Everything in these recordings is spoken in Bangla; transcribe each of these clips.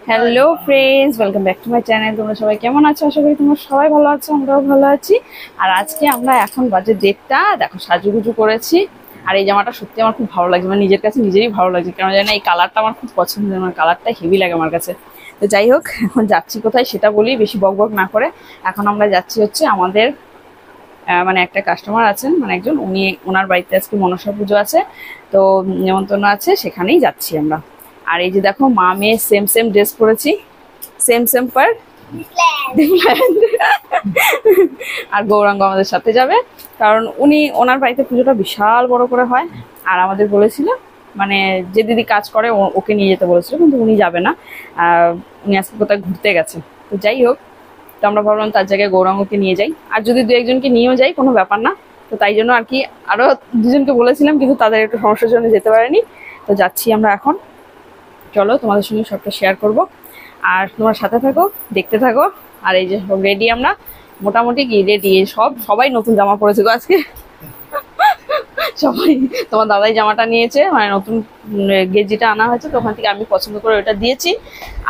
Hello friends, welcome back to my channel. তোমরা সবাই কেমন আছো? আশা করি তোমরা সবাই ভালো আছো, আমরাও ভালো আছি। আর আজকে আমরা এখন বাজে 1:30, দেখো সাজুগুজু করেছি। আর এই জামাটা সত্যি আমার খুব ভালো লাগছে, মানে নিজের কাছে নিজেরই ভালো লাগছে, কেন জানি না এই কালারটা আমার খুব পছন্দের, আমার কালারটা হেভি লাগে আমার কাছে। তো যাই হোক, এখন যাচ্ছি কোথায় সেটা বলি, বেশি বক বক না করে। এখন আমরা যাচ্ছি হচ্ছে আমাদের মানে একটা কাস্টমার আছেন, মানে একজন, ওনার বাড়িতে আজকে মনসা পুজো আছে, তো নেমন্তন্ন আছে, সেখানেই যাচ্ছি আমরা। আর এই যে দেখো, মা মেয়ে সেম সেম ড্রেস পরেছি, সেম সেম পার। আর গৌরাঙ্গ আমাদের সাথে যাবে, কারণ ওনার বাড়িতে পুজোটা বিশাল বড় করে হয়। আর আমাদের বলেছিল, মানে যে দিদি কাজ করে ওকে নিয়ে যেতে বলেছিল, কিন্তু উনি যাবে না। উনি আজকে কোথায় ঘুরতে গেছে। তো যাই হোক, তো আমরা ভাবলাম তার জায়গায় গৌরাঙ্গকে নিয়ে যাই, আর যদি দু একজনকে নিয়েও যাই কোনো ব্যাপার না। তো তাই জন্য আর কি আরো দুজনকে বলেছিলাম, কিন্তু তাদের একটু সমস্যার জন্য যেতে পারেনি। তো যাচ্ছি আমরা এখন, চলো তোমাদের সঙ্গে সবটা শেয়ার করব, আর তোমার সাথে থাকো, দেখতে থাকো। আর এই যে রেডি আমরা, মোটামুটি কি রেডি, সবাই নতুন জামা পরেছে গো আজকে। সবাই, তোমার দাদাই জামাটা নিয়েছে, মানে নতুন গেঞ্জিটা আনা হয়েছে, তো ওখান থেকে আমি পছন্দ করে ওটা দিয়েছি,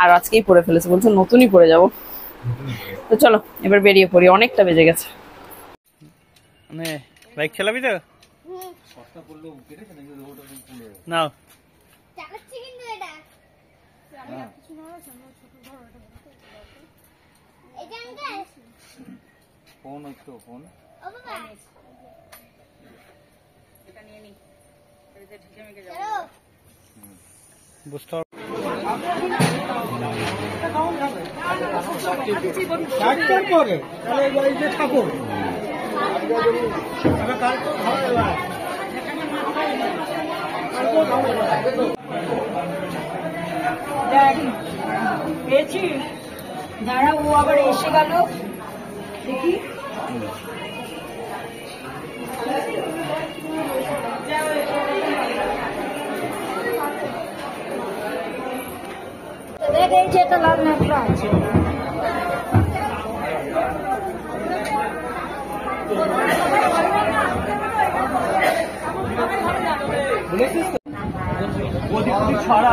আর আজকেই পরে ফেলেছে, বলছে নতুনই পরে যাব। তো চলো এবার বেরিয়ে পড়ি, অনেকটা বেজে গেছে। মানে বাইক চালাবি তো? নাও। ফোন হচ্ছে ফোন। বুঝতে পরে ঠাকুর পেয়েছি, দাঁড়া, ও আবার এসে গেল, দেখি। দেখ, এই যে একটা লাল ন্যাকড়া আছে। ছড়া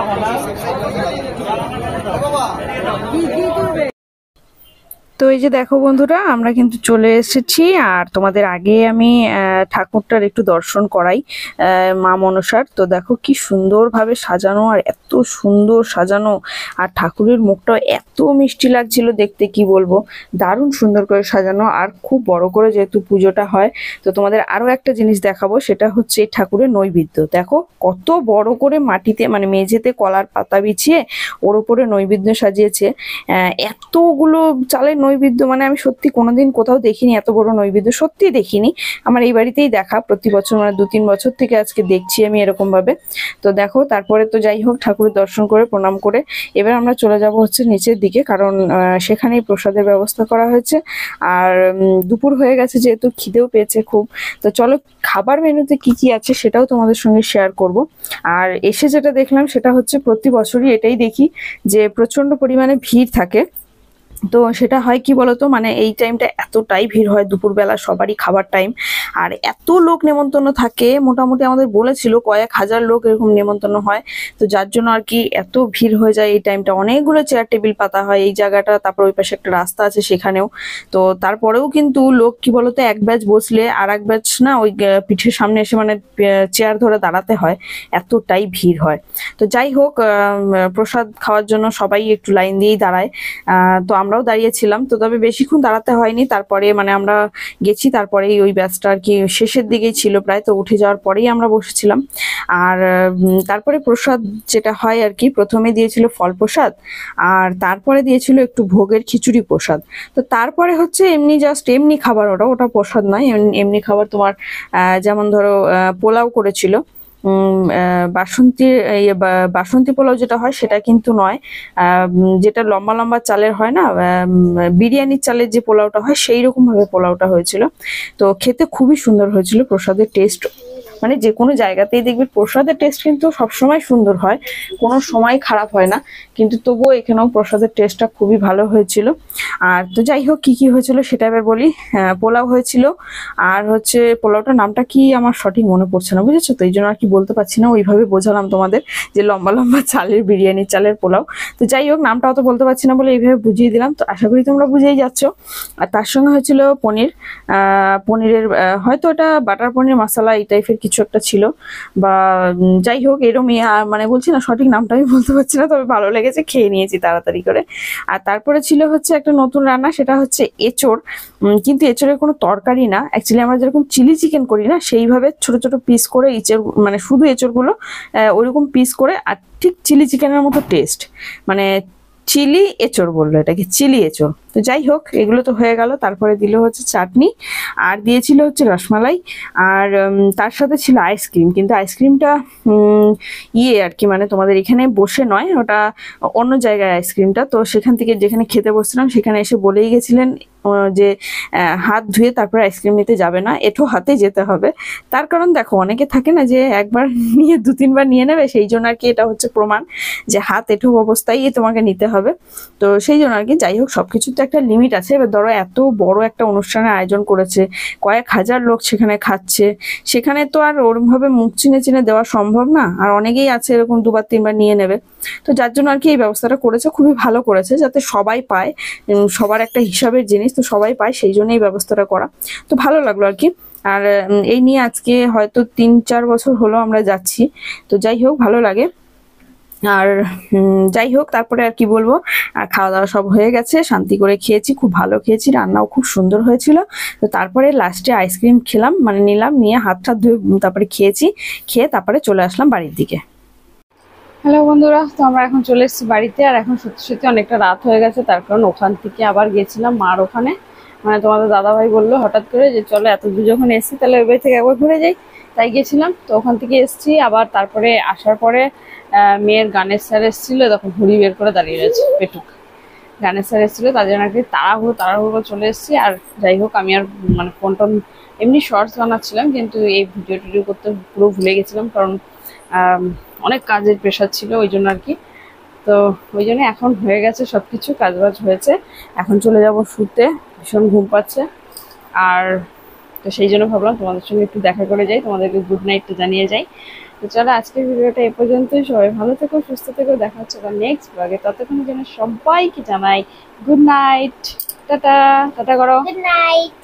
তো এই যে দেখো বন্ধুরা, আমরা কিন্তু চলে এসেছি। আর তোমাদের আগে আমি ঠাকুরটার একটু দর্শন করাই, মা মনসার। তো দেখো কি সুন্দরভাবে সাজানো, আর এত সুন্দর সাজানো, আর ঠাকুরের মুখটাও এত মিষ্টি লাগছিল দেখতে, কি বলবো, দারুণ সুন্দর করে সাজানো, আর খুব বড় করে যেহেতু পুজোটা হয়। তো তোমাদের আরো একটা জিনিস দেখাবো, সেটা হচ্ছে এই ঠাকুরের নৈবেদ্য। দেখো কত বড় করে মাটিতে, মানে মেঝেতে কলার পাতা বিছিয়ে ওর উপরে নৈবেদ্য সাজিয়েছে। এতগুলো চালের নৈবেদ্য, মানে আমি সত্যি কোনোদিন কোথাও দেখিনি এত বড় নৈবেদ্য, সত্যি দেখিনি। আমার এই বাড়িতেই দেখা, প্রতি বছর, মানে 2-3 বছর থেকে আজকে দেখছি আমি এরকম ভাবে। তো দেখো, তারপরে তো যাই হোক, ঠাকুরের দর্শন করে প্রণাম করে এবার আমরা চলে যাব হচ্ছে নিচের দিকে, কারণ সেখানেই প্রসাদের ব্যবস্থা করা হয়েছে। আর দুপুর হয়ে গেছে, যেহেতু খিদেও পেয়েছে খুব। তো চলো, খাবার মেনুতে কি কি আছে সেটাও তোমাদের সঙ্গে শেয়ার করব। আর এসে যেটা দেখলাম সেটা হচ্ছে, প্রতি বছরই এটাই দেখি যে প্রচন্ড পরিমাণে ভিড় থাকে। তো সেটা হয় কি বলতো, মানে এই টাইমটা এতটাই ভিড় হয়, দুপুরবেলা সবারই খাবার টাইম, আর এত লোক নেমন্তন্ন থাকে, মোটামুটি আমাদের বলেছিল কয়েক হাজার লোক এরকম নেমন্তন্ন হয়। তো যার জন্য আর কি এত ভিড় হয়ে যায় এই টাইমটা, অনেকগুলো চেয়ার টেবিল পাতা হয় এই জায়গাটা, তারপর ওই পাশে একটা রাস্তা আছে সেখানেও। তো তারপরেও কিন্তু লোক কি বলতো, এক ব্যাচ বসলে আর এক ব্যাচ না, ওই পিঠের সামনে এসে মানে চেয়ার ধরে দাঁড়াতে হয়, এতটাই ভিড় হয়। তো যাই হোক, প্রসাদ খাওয়ার জন্য সবাই একটু লাইন দিয়েই দাঁড়ায়। তো আমরাও দাঁড়িয়েছিলাম, তো তবে বেশিক্ষণ দাঁড়াতে হয়নি। তারপরে মানে আমরা গেছি, তারপরেই ওই ব্যাচটা আর কি শেষের দিকেই ছিল প্রায়, তো উঠে যাওয়ার পরেই আমরা বসেছিলাম। আর তারপরে প্রসাদ যেটা হয় আর কি, প্রথমে দিয়েছিল ফল প্রসাদ, আর তারপরে দিয়েছিল একটু ভোগের খিচুড়ি প্রসাদ। তো তারপরে হচ্ছে এমনি জাস্ট এমনি খাবার, ওটা প্রসাদ নয়, এমনি খাবার তোমার যেমন ধরো পোলাও করেছিল। বাসন্তী পোলাও যেটা হয় সেটা কিন্তু নয়, যেটা লম্বা লম্বা চালের হয় না, বিরিয়ানির চালের যে পোলাওটা হয় সেই রকম ভাবে পোলাওটা হয়েছিল। তো খেতে খুবই সুন্দর হয়েছিল, প্রসাদের টেস্ট মানে যে কোনো জায়গাতেই দেখবি প্রসাদের টেস্ট কিন্তু সবসময় সুন্দর হয়, কোনো সময় খারাপ হয় না, কিন্তু তবুও এখানেও প্রসাদের টেস্টটা খুবই ভালো হয়েছিল। আর তো যাই হোক কি কি হয়েছিল সেটা এবার বলি। পোলাও হয়েছিল, আর হচ্ছে পোলাওটার নামটা কি আমার সঠিক মনে পড়ছে না, বুঝেছো তো, এই জন্য আর কি বলতে পারছি না, ওইভাবে বোঝালাম তোমাদের যে লম্বা লম্বা চালের বিরিয়ানি চালের পোলাও। তো যাই হোক নামটা অত বলতে পারছি না বলে এইভাবে বুঝিয়ে দিলাম, তো আশা করি তোমরা বুঝেই যাচ্ছ। আর তার সঙ্গে হয়েছিল পনির, পনিরের হয়তো এটা বাটার পনির মশলা এই টাইপের কিছু একটা ছিল, বা যাই হোক এরমই, মানে বলছি না সঠিক নামটা আমি বলতে পারছি না, তবে ভালো লেগেছে, খেয়ে নিয়েছি তাড়াতাড়ি করে। আর তারপরে ছিল হচ্ছে একটা নতুন রান্না, সেটা হচ্ছে এঁচড়, কিন্তু এঁচড়ের কোনো তরকারি না, অ্যাকচুয়ালি আমরা যেরকম চিলি চিকেন করি না সেইভাবে ছোট ছোট পিস করে এঁচড়, মানে শুধু এঁচড়গুলো ওইরকম পিস করে, আর ঠিক চিলি চিকেনের মতো টেস্ট, মানে চিলি এঁচড় বললো এটাকে, চিলি এঁচড়। তো যাই হোক এগুলো তো হয়ে গেল, তারপরে দিল হচ্ছে চাটনি, আর দিয়েছিল হচ্ছে রসমালাই, আর তার সাথে ছিল আইসক্রিম, কিন্তু আইসক্রিমটা আর কি মানে তোমাদের এখানে বসে নয়, ওটা অন্য জায়গায় আইসক্রিমটা, তো সেখান থেকে যেখানে খেতে বসছিলাম সেখানে এসে বলেই গেছিলেন যে হাত ধুয়ে তারপরে আইসক্রিম নিতে যাবে না, এঁঠো হাতে যেতে হবে। তার কারণ দেখো অনেকে থাকে না যে একবার নিয়ে 2-3 বার নিয়ে নেবে, সেই জন্য আর কি এটা হচ্ছে প্রমাণ যে হাত এঁঠো অবস্থায় তোমাকে নিতে হবে। তো সেই জন্য আর কি, যাই হোক সবকিছু তো একটা লিমিট আছে। এবার ধরো এত বড় একটা অনুষ্ঠানের আয়োজন করেছে, কয়েক হাজার লোক সেখানে খাচ্ছে, সেখানে তো আর ওরমভাবে মুখ চিনে চিনে দেওয়া সম্ভব না, আর অনেকেই আছে এরকম 2-3বার নিয়ে নেবে। তো যার জন্য আর কি এই ব্যবস্থাটা করেছে, খুবই ভালো করেছে, যাতে সবাই পায়, সবার একটা হিসাবের জিনিস তো সবাই পায়, সেই জন্য এই ব্যবস্থাটা করা, তো ভালো লাগলো আর কি। আর এই নিয়ে আজকে হয়তো 3-4 বছর হলো আমরা যাচ্ছি, তো যাই হোক ভালো লাগে। আর যাই হোক তারপরে আর কি বলবো, আর খাওয়া দাওয়া সব হয়ে গেছে, শান্তি করে খেয়েছি, খুব ভালো খেয়েছি, রান্নাও খুব সুন্দর হয়েছিল। তো তারপরে লাস্টে আইসক্রিম খেলাম, মানে নিলাম, নিয়ে হাত টাত ধুয়ে তারপরে খেয়েছি, খেয়ে তারপরে চলে আসলাম বাড়ির দিকে। হ্যালো বন্ধুরা, তো আমরা এখন চলে এসেছি বাড়িতে, আর এখন সত্যি সত্যি অনেকটা রাত হয়ে গেছে, তার কারণ ওখান থেকে আবার গেছিলাম মার ওখানে, মানে তোমাদের দাদাভাই বললো হঠাৎ করে যে চলো এত দূর যখন এসেছি তাহলে ওই বাড়ি থেকে একবার ঘুরে যাই, তাই গেছিলাম। তো ওখান থেকে এসেছি, আবার তারপরে আসার পরে মেয়ের গানের স্যার এসেছিলো, তখন ঘুড়ি বের করে দাঁড়িয়ে রয়েছে পেটুক, গানের স্যার এসেছিলো, তার জন্য আর কি তাড়াহুড়ো করে চলে এসেছি। আর যাই হোক আমি আর মানে ফোন টোন এমনি শর্টস বানাচ্ছিলাম, কিন্তু এই ভিডিও টিডিও করতে পুরো ভুলে গেছিলাম, কারণ অনেক কাজের প্রেশার ছিল ওই জন্য আর কি। তো ওই জন্য এখন হয়ে গেছে সবকিছু, কাজবাজ হয়েছে, এখন চলে যাব শুতে, ভীষণ ঘুম পাচ্ছে। আর তো সেই জন্য ভাবলাম তোমাদের সঙ্গে একটু দেখা করে যাই, তোমাদেরকে গুড নাইটটা জানিয়ে যাই। তো চলো আজকের ভিডিওটা এ পর্যন্তই, সবাই ভালো থেকো, সুস্থ থেকো, দেখা হচ্ছে নেক্সট ব্লগে, ততক্ষণের জন্য সবাইকে জানাই গুড নাইট, টাটা, টাটা করো, গুড নাইট।